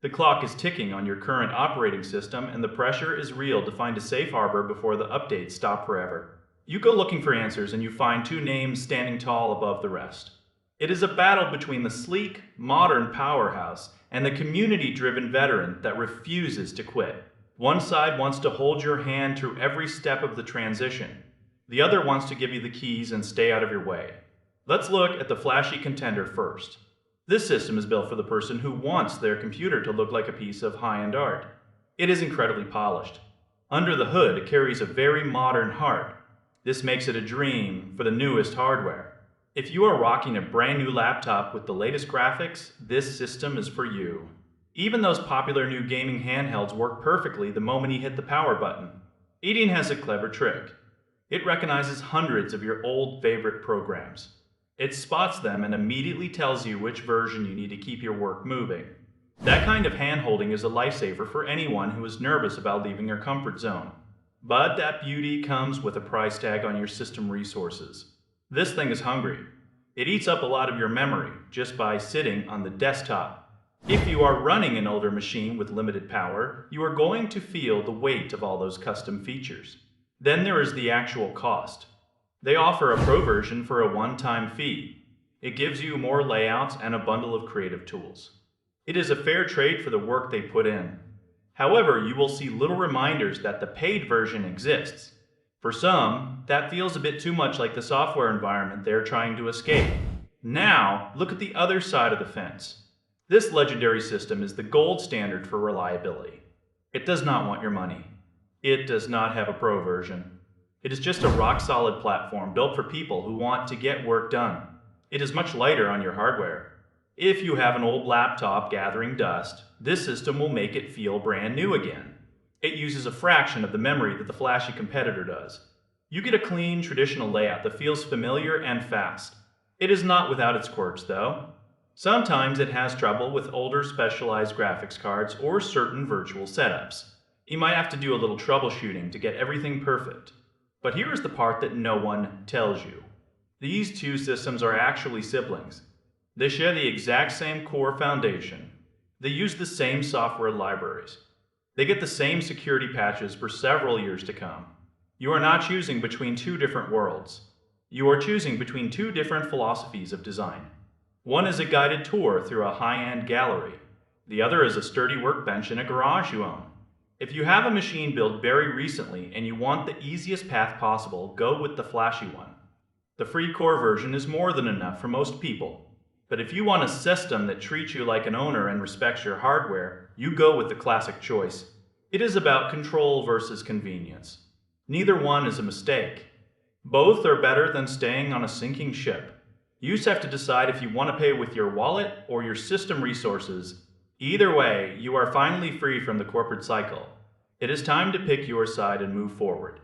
The clock is ticking on your current operating system, and the pressure is real to find a safe harbor before the updates stop forever. You go looking for answers and you find two names standing tall above the rest. It is a battle between the sleek, modern powerhouse and the community-driven veteran that refuses to quit. One side wants to hold your hand through every step of the transition. The other wants to give you the keys and stay out of your way. Let's look at the flashy contender first. This system is built for the person who wants their computer to look like a piece of high-end art. It is incredibly polished. Under the hood, it carries a very modern heart. This makes it a dream for the newest hardware. If you are rocking a brand new laptop with the latest graphics, this system is for you. Even those popular new gaming handhelds work perfectly the moment you hit the power button. Eating has a clever trick. It recognizes hundreds of your old favorite programs. It spots them and immediately tells you which version you need to keep your work moving. That kind of hand-holding is a lifesaver for anyone who is nervous about leaving their comfort zone. But that beauty comes with a price tag on your system resources. This thing is hungry. It eats up a lot of your memory just by sitting on the desktop. If you are running an older machine with limited power, you are going to feel the weight of all those custom features. Then there is the actual cost. They offer a pro version for a one-time fee. It gives you more layouts and a bundle of creative tools. It is a fair trade for the work they put in. However, you will see little reminders that the paid version exists. For some, that feels a bit too much like the software environment they're trying to escape. Now, look at the other side of the fence. This legendary system is the gold standard for reliability. It does not want your money. It does not have a pro version. It is just a rock-solid platform built for people who want to get work done. It is much lighter on your hardware. If you have an old laptop gathering dust, this system will make it feel brand new again. It uses a fraction of the memory that the flashy competitor does. You get a clean, traditional layout that feels familiar and fast. It is not without its quirks, though. Sometimes it has trouble with older specialized graphics cards or certain virtual setups. You might have to do a little troubleshooting to get everything perfect. But here is the part that no one tells you. These two systems are actually siblings. They share the exact same core foundation. They use the same software libraries. They get the same security patches for several years to come. You are not choosing between two different worlds. You are choosing between two different philosophies of design. One is a guided tour through a high-end gallery. The other is a sturdy workbench in a garage you own. If you have a machine built very recently and you want the easiest path possible, go with the flashy one. The free core version is more than enough for most people. But if you want a system that treats you like an owner and respects your hardware, you go with the classic choice. It is about control versus convenience. Neither one is a mistake. Both are better than staying on a sinking ship. You just have to decide if you want to pay with your wallet or your system resources. Either way, you are finally free from the corporate cycle. It is time to pick your side and move forward.